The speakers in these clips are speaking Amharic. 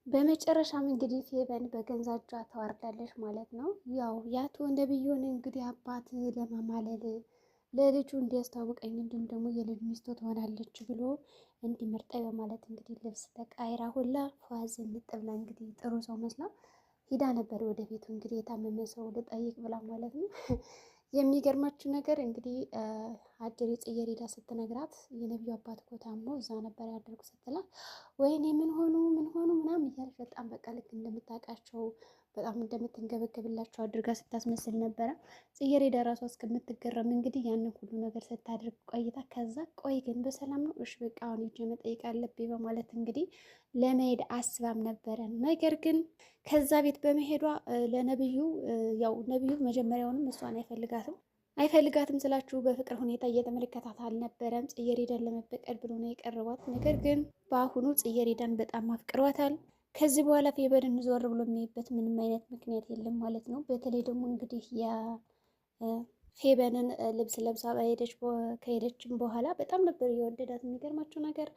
በመጨረሻም እንግዲህ ፌበን በገዛ እጇ ተዋርዳለች ማለት ነው። ያው የአቶ ነብዩን እንግዲህ አባት ለማማለል ለልጁ እንዲያስታውቀኝ እንዲሁም ደግሞ የልጅ ሚስቱ ትሆናለች ብሎ እንዲመርጠኝ በማለት እንግዲህ ልብስ ተቃይራ ሁላ ፏዝ እንጥብላ እንግዲህ ጥሩ ሰው መስላ ሂዳ ነበር ወደ ቤቱ እንግዲህ የታመመ ሰው ልጠይቅ ብላ ማለት ነው። የሚገርማችሁ ነገር እንግዲህ አጀሬ ጽጌረዳ ስትነግራት የነቢዩ አባት እኮ ታሞ እዛ ነበር ያደርጉ ስትላት፣ ወይኔ ምን ሆኑ ምናምን እያለች በጣም በቃ ልክ እንደምታውቃቸው በጣም እንደምትንገበገብላቸው አድርጋ ስታስመስል ነበረ። ጽጌረዳ ራሷ እስከምትገረም እንግዲህ ያንን ሁሉ ነገር ስታደርግ ቆይታ ከዛ ቆይ ግን በሰላም ነው? እሺ በቃ አሁን ሂጅ መጠየቅ አለብኝ በማለት እንግዲህ ለመሄድ አስባም ነበረ። ነገር ግን ከዛ ቤት በመሄዷ ለነብዩ ያው ነብዩ መጀመሪያውንም እሷን አይፈልጋትም ስላችሁ በፍቅር ሁኔታ እየተመለከታት አልነበረም። ጽጌረዳን ለመበቀል ብሎ ነው የቀረቧት። ነገር ግን በአሁኑ ጽጌረዳን በጣም አፍቅሯታል። ከዚህ በኋላ ፌበንን ዞር ብሎ የሚሄድበት ምንም አይነት ምክንያት የለም ማለት ነው። በተለይ ደግሞ እንግዲህ የፌበንን ልብስ ለብሳ ከሄደችም በኋላ በጣም ነበር የወደዳት። የሚገርማቸው ነገር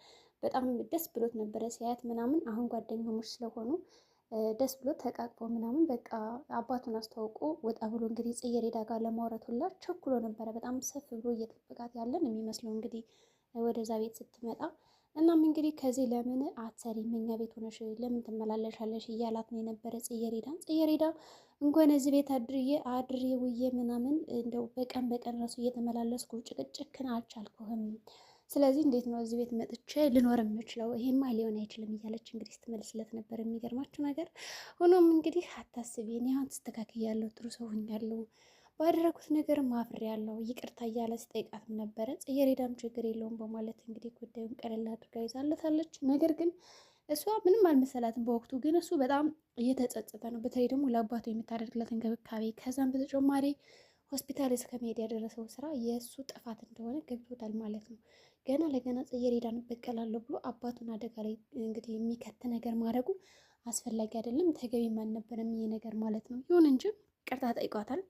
በጣም ደስ ብሎት ነበረ ሲያያት ምናምን። አሁን ጓደኛሞች ስለሆኑ ደስ ብሎ ተቃቅፎ ምናምን በቃ አባቱን አስተዋውቆ ወጣ ብሎ እንግዲህ ጽጌረዳ ጋር ለማውራት ሁላ ቸኩሎ ነበረ። በጣም ሰፍ ብሎ እየጠበቃት ያለን የሚመስለው እንግዲህ ወደዛ ቤት ስትመጣ። እናም እንግዲህ ከዚህ ለምን አትሰሪም እኛ ቤት ሆነሽ ለምን ትመላለሻለሽ እያላት ነው የነበረ ጽጌረዳ እንኳን እዚህ ቤት አድሬ ውዬ ምናምን እንደው በቀን ራሱ እየተመላለስኩ ጭቅጭክን አልቻልኩህም። ስለዚህ እንዴት ነው እዚህ ቤት መጥቼ ልኖር የምችለው? ይሄማ ሊሆን አይችልም እያለች እንግዲህ ስትመልስለት ነበር። የሚገርማችሁ ነገር ሆኖም እንግዲህ አታስቢ፣ እኔ አሁን ተስተካክያለሁ፣ ጥሩ ሰው ሆኛለሁ፣ ባደረኩት ነገር አፍሬያለሁ፣ ይቅርታ እያለ ሲጠይቃትም ነበረ። ጽጌረዳም ችግር የለውም በማለት እንግዲህ ጉዳዩን ቀለል አድርጋ ይዛለታለች። ነገር ግን እሷ ምንም አልመሰላትም በወቅቱ። ግን እሱ በጣም እየተጸጸተ ነው። በተለይ ደግሞ ለአባቱ የምታደርግለት እንክብካቤ፣ ከዛም በተጨማሪ ሆስፒታል እስከ መሄድ ያደረሰው ስራ የእሱ ጥፋት እንደሆነ ገብቶታል ማለት ነው። ገና ለገና ጽጌረዳን እበቀላለሁ ብሎ አባቱን አደጋ ላይ እንግዲህ የሚከት ነገር ማድረጉ አስፈላጊ አይደለም፣ ተገቢም አልነበረም ይሄ ነገር ማለት ነው። ይሁን እንጂ ቅርታ ጠይቋታል፣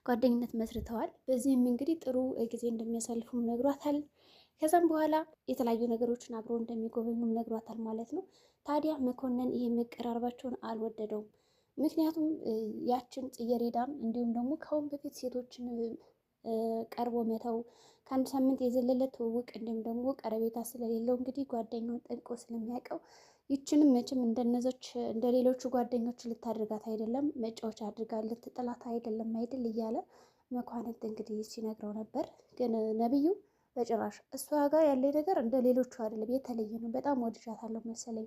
ጓደኝነት መስርተዋል። በዚህም እንግዲህ ጥሩ ጊዜ እንደሚያሳልፉም ነግሯታል። ከዛም በኋላ የተለያዩ ነገሮችን አብሮ እንደሚጎበኙም ነግሯታል ማለት ነው። ታዲያ መኮንን ይሄ መቀራረባቸውን አልወደደውም። ምክንያቱም ያችን ጽጌረዳን እንዲሁም ደግሞ ከአሁን በፊት ሴቶችን ቀርቦ መተው ከአንድ ሳምንት የዘለለ ትውውቅ እንዲሁም ደግሞ ቀረቤታ ስለሌለው እንግዲህ ጓደኛውን ጠንቅቆ ስለሚያውቀው ይችንም መቼም እንደነዘች እንደ ሌሎቹ ጓደኞች ልታደርጋት አይደለም፣ መጫወቻ አድርጋ ልትጥላት አይደለም አይደል እያለ መኳንንት እንግዲህ ሲነግረው ነበር። ግን ነብዩ በጭራሽ እሷ ጋር ያለኝ ነገር እንደ ሌሎቹ አይደለም፣ የተለየ ነው፣ በጣም ወድጃታለሁ መሰለኝ፣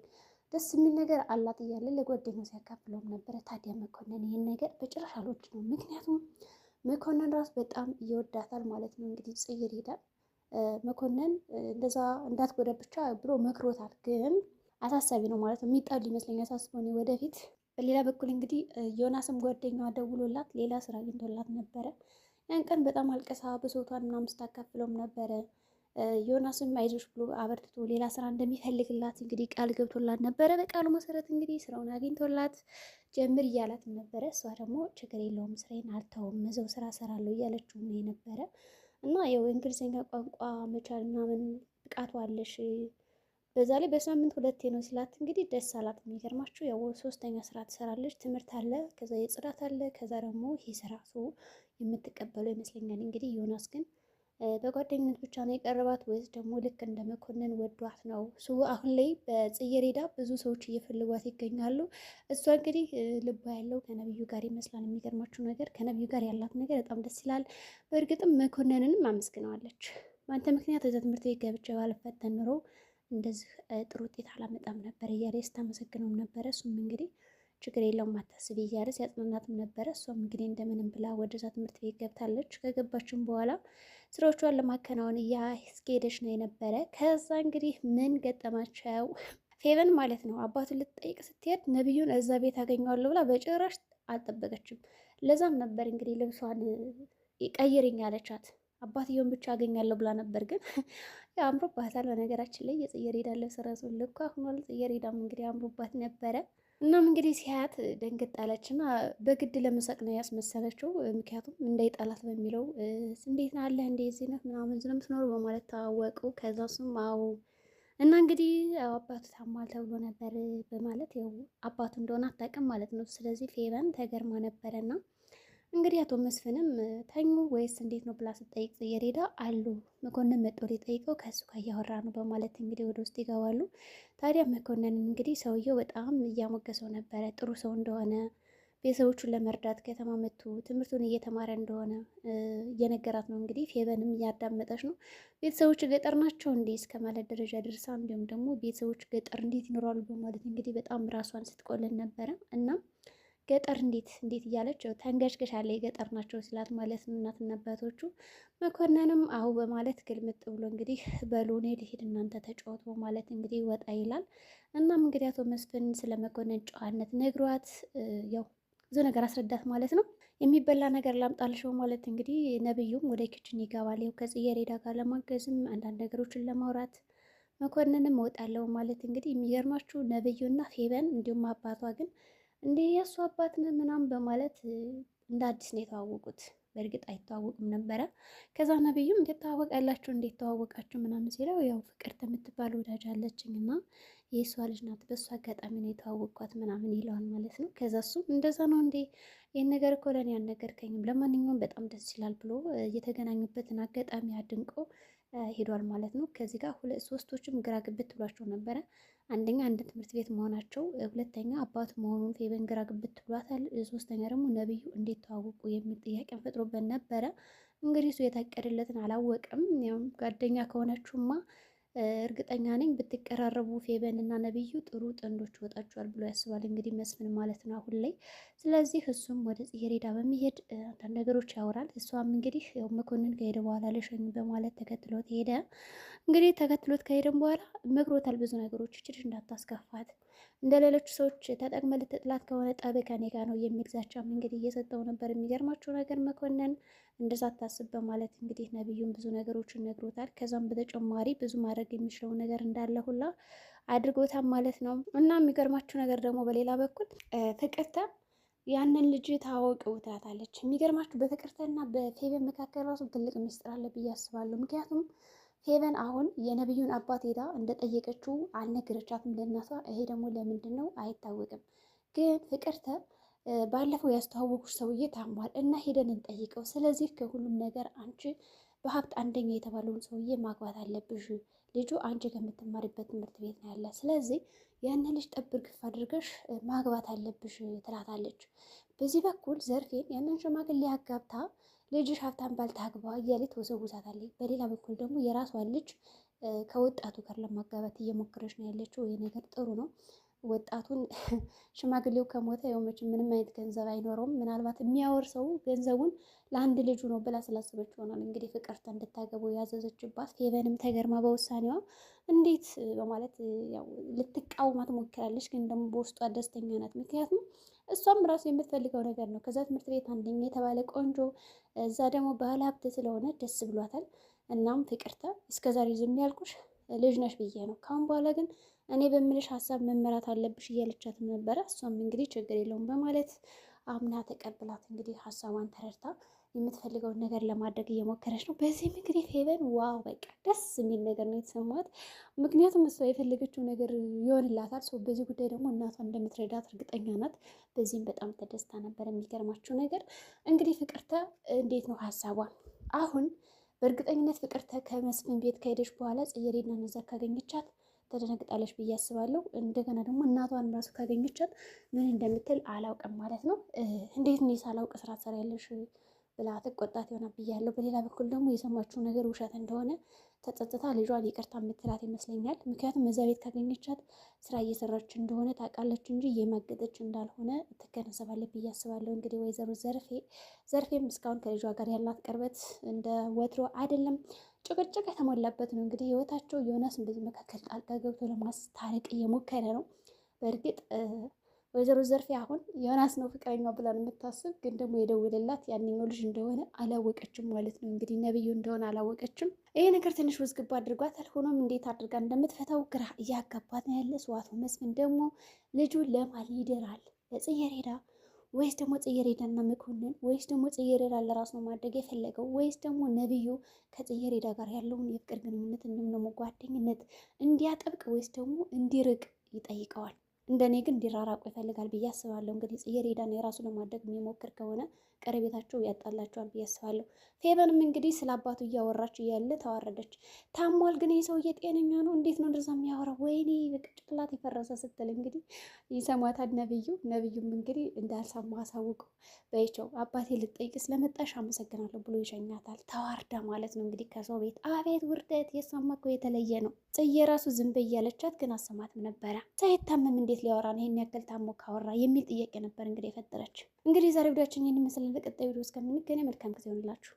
ደስ የሚል ነገር አላት እያለ ለጓደኛው ሲያካፍለውም ነበረ። ታዲያ መኮንን ይህን ነገር በጭራሽ አልወድነው፣ ምክንያቱም መኮንን ራሱ በጣም ይወዳታል ማለት ነው። እንግዲህ ጽጌረዳን መኮንን እንደዛ እንዳትጎዳ ብቻ ብሎ መክሮታል። ግን አሳሳቢ ነው ማለት ነው። የሚጣሉ ይመስለኛል ሳስበው ወደፊት። በሌላ በኩል እንግዲህ ዮናስም ጓደኛዋ ደውሎላት ሌላ ስራ አግኝቶላት ነበረ። ያን ቀን በጣም አልቀሳ ብሶቷን ምናምን ስታካፍለውም ነበረ። ዮናስም አይዞሽ ብሎ አበርትቶ ሌላ ስራ እንደሚፈልግላት እንግዲህ ቃል ገብቶላት ነበረ። በቃሉ መሰረት እንግዲህ ስራውን አግኝቶላት ጀምር እያላትም ነበረ። እሷ ደግሞ ችግር የለውም ስራዬን አልተውም እዛው ስራ ሰራለሁ እያለችው ነው የነበረ። እና ያው እንግሊዝኛ ቋንቋ መቻል ምናምን ብቃቱ አለሽ፣ በዛ ላይ በሳምንት 2 ነው ሲላት እንግዲህ ደስ አላት። የሚገርማችሁ ያው 3ኛ ስራ ትሰራለች። ትምህርት አለ፣ ከዛ የጽዳት አለ፣ ከዛ ደግሞ ይሄ ስራ የምትቀበለው ይመስለኛል። እንግዲህ ዮናስ ግን በጓደኝነት ብቻ ነው የቀረባት ወይስ ደግሞ ልክ እንደ መኮንን ወዷት ነው? አሁን ላይ በጽጌረዳ ብዙ ሰዎች እየፈልጓት ይገኛሉ። እሷ እንግዲህ ልቧ ያለው ከነብዩ ጋር ይመስላል። የሚገርማችሁ ነገር ከነብዩ ጋር ያላት ነገር በጣም ደስ ይላል። በእርግጥም መኮንንንም አመስግነዋለች። በአንተ ምክንያት እዛ ትምህርት ቤት ገብቼ ባልፈተን ኑሮ እንደዚህ ጥሩ ውጤት አላመጣም ነበር እያለ ስታመሰግነውም ነበረ። እሱም እንግዲህ ችግር የለውም አታስቢ እያለ ሲያጽናናትም ነበረ። እሷም እንግዲህ እንደምንም ብላ ወደዛ ትምህርት ቤት ገብታለች። ከገባችም በኋላ ስራዎቿን ለማከናወን እያስኬደች ነው የነበረ። ከዛ እንግዲህ ምን ገጠማቸው? ፌቨን ማለት ነው አባቱን ልትጠይቅ ስትሄድ ነብዩን እዛ ቤት አገኘዋለሁ ብላ በጭራሽ አልጠበቀችም። ለዛም ነበር እንግዲህ ልብሷን ቀይርኝ አለቻት። አባትየውን ብቻ አገኛለሁ ብላ ነበር። ግን ያው አምሮባታል። በነገራችን ላይ የጽጌረዳ ልብስ ራሱ ልኳ ሆኗል። ጽጌረዳም እንግዲህ አምሮባት ነበረ። እናም እንግዲህ ሲያያት ደንግጥ አለች እና በግድ ለመሳቅ ነው ያስመሰለችው። ምክንያቱም እንዳይጠላት በሚለው እንዴት አለ እንዴት ዜነት ምናምን ዝም ትኖር በማለት ታወቁ። ከዛ እሱም አዎ እና እንግዲህ አባቱ ታሟል ተብሎ ነበር በማለት ያው አባቱ እንደሆነ አታውቅም ማለት ነው። ስለዚህ ፌቨን ተገርማ ነበረና እንግዲህ አቶ መስፍንም ተኙ ወይስ እንዴት ነው ብላ ስትጠይቅ ጽጌረዳ አሉ መኮንን መጥቶ ሊጠይቀው ከሱ ጋር እያወራ ነው በማለት እንግዲህ ወደ ውስጥ ይገባሉ። ታዲያ መኮንንን እንግዲህ ሰውየው በጣም እያሞገሰው ነበረ ጥሩ ሰው እንደሆነ ቤተሰቦቹን ለመርዳት ከተማ መጥቶ ትምህርቱን እየተማረ እንደሆነ እየነገራት ነው። እንግዲህ ፌቨንም እያዳመጠች ነው። ቤተሰቦች ገጠር ናቸው እንዴ እስከ ማለት ደረጃ ደርሳ እንዲሁም ደግሞ ቤተሰቦች ገጠር እንዴት ይኖራሉ በማለት እንግዲህ በጣም ራሷን ስትቆልን ነበረ። እና ገጠር እንዴት እያለች ተንገሽገሻለ የገጠር ናቸው ስላት ማለት ነው እናትና አባቶቹ። መኮንንም አሁ በማለት ግልምጥ ብሎ እንግዲህ በሉ እኔ ልሂድ እናንተ ተጫወቱ በማለት እንግዲህ ወጣ ይላል። እናም እንግዲህ አቶ መስፍን ስለ መኮንን ጨዋነት ነግሯት ያው ብዙ ነገር አስረዳት ማለት ነው። የሚበላ ነገር ላምጣልሽ ማለት እንግዲህ ነብዩም ወደ ኪችን ይገባል። ያው ከጽጌረዳ ጋር ለማገዝም አንዳንድ ነገሮችን ለማውራት መኮንንም እወጣለሁ ማለት እንግዲህ የሚገርማችሁ ነብዩና ፌቨን እንዲሁም አባቷ ግን እንዴ የእሱ አባት ነህ ምናምን በማለት እንደ አዲስ ነው የተዋወቁት። በእርግጥ አይተዋወቁም ነበረ። ከዛ ነብዩም እንዴት ተዋወቃላችሁ እንዴት ተዋወቃችሁ ምናምን ሲለው ያው ፍቅርት የምትባል ወዳጅ አለችኝ እና የእሷ ልጅ ናት በእሱ አጋጣሚ ነው የተዋወቅኳት ምናምን ይለዋል ማለት ነው። ከዛ እሱም እንደዛ ነው እንዴ ይህን ነገር እኮ ለእኔ አልነገርከኝም፣ ለማንኛውም በጣም ደስ ይላል ብሎ የተገናኙበትን አጋጣሚ አድንቆ ሄዷል ማለት ነው። ከዚህ ጋር ሶስቶችም ግራ ግብት ብሏቸው ነበረ። አንደኛ አንድ ትምህርት ቤት መሆናቸው፣ ሁለተኛ አባቱ መሆኑን ፌቨን ግራ ግብት ብሏታል። ሶስተኛ ደግሞ ነብዩ እንዴት ተዋወቁ የሚል ጥያቄ ፈጥሮበት ነበረ። እንግዲህ እሱ የታቀደለትን አላወቅም። ያው ጓደኛ ከሆነችውማ እርግጠኛ ነኝ ብትቀራረቡ ፌቨን እና ነብዩ ጥሩ ጥንዶች ይወጣቸዋል ብሎ ያስባል እንግዲህ መስፍን ማለት ነው አሁን ላይ። ስለዚህ እሱም ወደ ጽጌረዳ በመሄድ አንዳንድ ነገሮች ያወራል። እሷም እንግዲህ ያው መኮንን ከሄደ በኋላ ልሸኝ በማለት ተከትሎት ሄደ። እንግዲህ ተከትሎት ከሄደም በኋላ መክሮታል ብዙ ነገሮች፣ እችልሽ እንዳታስከፋት እንደ ሌሎቹ ሰዎች ተጠቅመ ልትጥላት ከሆነ ጠብ ከኔ ጋር ነው የሚል ዛቻም እንግዲህ እየሰጠው ነበር። የሚገርማቸው ነገር መኮንን እንደዛ አታስብ በማለት እንግዲህ ነብዩን ብዙ ነገሮችን ነግሮታል። ከዛም በተጨማሪ ብዙ ማድረግ የሚችለው ነገር እንዳለ ሁላ አድርጎታል ማለት ነው። እና የሚገርማችሁ ነገር ደግሞ በሌላ በኩል ፍቅርተ ያንን ልጅ ታወቀው ትላታለች። የሚገርማችሁ በፍቅርተና በፌቨን መካከል ራሱ ትልቅ ምስጢር አለ ብዬ አስባለሁ። ምክንያቱም ፌቨን አሁን የነብዩን አባት ሄዳ እንደጠየቀችው አልነገረቻትም ለእናቷ። ይሄ ደግሞ ለምንድን ነው አይታወቅም። ግን ፍቅርተ ባለፈው ያስተዋወቁሽ ሰውዬ ታሟል እና ሄደን እንጠይቀው። ስለዚህ ከሁሉም ነገር አንቺ በሀብት አንደኛ የተባለውን ሰውዬ ማግባት አለብሽ። ልጁ አንቺ ከምትማሪበት ትምህርት ቤት ነው ያለ። ስለዚህ ያን ልጅ ጠብር ግፍ አድርገሽ ማግባት አለብሽ ትላታለች። በዚህ በኩል ዘርፌን ያንን ሽማግሌ አጋብታ ልጅሽ ሀብታም ባል ታግባ እያለች ትወሰውሳታለች። በሌላ በኩል ደግሞ የራሷን ልጅ ከወጣቱ ጋር ለማጋባት እየሞከረች ነው ያለችው። ይህ ነገር ጥሩ ነው። ወጣቱን ሽማግሌው ከሞተ ያው መቼም ምንም አይነት ገንዘብ አይኖረውም። ምናልባት የሚያወርሰው ገንዘቡን ለአንድ ልጁ ነው ብላ ስላሰበች ይሆናል እንግዲህ ፍቅርተ እንድታገበው ያዘዘችባት። ፌቨንም ተገርማ በውሳኔዋ እንዴት በማለት ያው ልትቃወማ ትሞክራለች። ግን ደግሞ በውስጧ ደስተኛ ናት። ምክንያቱም እሷም ራሱ የምትፈልገው ነገር ነው። ከዛ ትምህርት ቤት አንደኛ የተባለ ቆንጆ፣ እዛ ደግሞ ባለ ሀብት ስለሆነ ደስ ብሏታል። እናም ፍቅርተ እስከዛሬ ዝም ያልኩሽ ልጅ ነሽ ብዬ ነው፣ ካሁን በኋላ ግን እኔ በምልሽ ሀሳብ መመራት አለብሽ እያለቻትም ነበረ። እሷም እንግዲህ ችግር የለውም በማለት አምና ተቀብላት እንግዲህ ሀሳቧን ተረድታ የምትፈልገውን ነገር ለማድረግ እየሞከረች ነው። በዚህም እንግዲህ ፌቨን ዋው በቃ ደስ የሚል ነገር ነው የተሰማት። ምክንያቱም እሷ የፈለገችው ነገር ይሆንላታል። ሰው በዚህ ጉዳይ ደግሞ እናቷ እንደምትረዳት እርግጠኛ ናት። በዚህም በጣም ተደስታ ነበር። የሚገርማቸው ነገር እንግዲህ ፍቅርተ እንዴት ነው ሀሳቧ አሁን በእርግጠኝነት ፍቅርተ ከመስፍን ቤት ከሄደች በኋላ ጽጌረዳን እዛ ካገኘቻት ተደነግጣለች ብዬ አስባለሁ። እንደገና ደግሞ እናቷን ራሱ ካገኘቻት ምን እንደምትል አላውቅም ማለት ነው። እንዴት ነው ሳላውቅ ስራ ትሰሪያለሽ ብላ ትቆጣት ይሆናል ብያለሁ። በሌላ በኩል ደግሞ የሰማችው ነገር ውሸት እንደሆነ ተጸጽታ ልጇን ይቅርታ የምትላት ይመስለኛል። ምክንያቱም እዛ ቤት ካገኘቻት ስራ እየሰራች እንደሆነ ታውቃለች እንጂ እየማገጠች እንዳልሆነ ትገነዘባለች ብዬ አስባለሁ። እንግዲህ ወይዘሮ ዘርፌም እስካሁን ከልጇ ጋር ያላት ቅርበት እንደ ወትሮ አይደለም፣ ጭቅጭቅ የተሞላበት ነው። እንግዲህ ህይወታቸው ዮናስን በዚህ መካከል ጣልቃ ገብቶ ለማስታረቅ እየሞከረ ነው። በእርግጥ ወይዘሮ ዘርፌ አሁን ዮናስ ነው ፍቅረኛው ብላ የምታስብ ግን ደግሞ የደውልላት ያንኛው ልጅ እንደሆነ አላወቀችም ማለት ነው። እንግዲህ ነብዩ እንደሆነ አላወቀችም። ይሄ ነገር ትንሽ ውዝግባ አድርጓታል። ሆኖም እንዴት አድርጋ እንደምትፈታው ግራ እያጋባት ነው ያለ። አቶ መስፍን ደግሞ ልጁ ለማን ይድራል? ለጽጌረዳ ወይስ ደግሞ ጽጌረዳና መኮንን ወይስ ደግሞ ጽጌረዳ ለራሱ ነው ማድረግ የፈለገው ወይስ ደግሞ ነብዩ ከጽጌረዳ ጋር ያለውን የፍቅር ግንኙነት እንዲሁም ደግሞ ጓደኝነት እንዲያጠብቅ ወይስ ደግሞ እንዲርቅ ይጠይቀዋል። እንደኔ ግን እንዲራራቁ ይፈልጋል ብዬ አስባለሁ። እንግዲህ ጽጌረዳን የራሱ ለማድረግ የሚሞክር ከሆነ ቀረቤታቸው ያጣላቸዋል ብዬ አስባለሁ። ፌበንም እንግዲህ ስለ አባቱ እያወራች እያለ ተዋረደች። ታሟል ግን የሰውዬ ጤነኛ ነው እንዴት ነው እንደዛ የሚያወራው? ወይኔ በቃ ጭንቅላት የፈረሰ ስትል እንግዲህ ይሰማታል ነብዩም እንግዲህ እንዳልሰማ አሳውቀው በይቸው አባቴ ልጠይቅ ስለመጣሽ አመሰግናለሁ ብሎ ይሸኛታል። ተዋርዳ ማለት ነው እንግዲህ ከሰው ቤት። አቤት ውርደት! የሷማ እኮ የተለየ ነው። ጽዬ ራሱ ዝም በይ እያለቻት ግን አሰማትም ነበረ። ሳይታመም እንዴት ሊያወራ ነው? ይሄን ያክል ታሞ ካወራ የሚል ጥያቄ ነበር እንግዲህ የፈጠረች። እንግዲህ ዛሬ ቪዲዮአችን ይህን ይመስላል። በቀጣይ ቪዲዮ እስከምንገናኝ መልካም ጊዜ ይሆንላችሁ።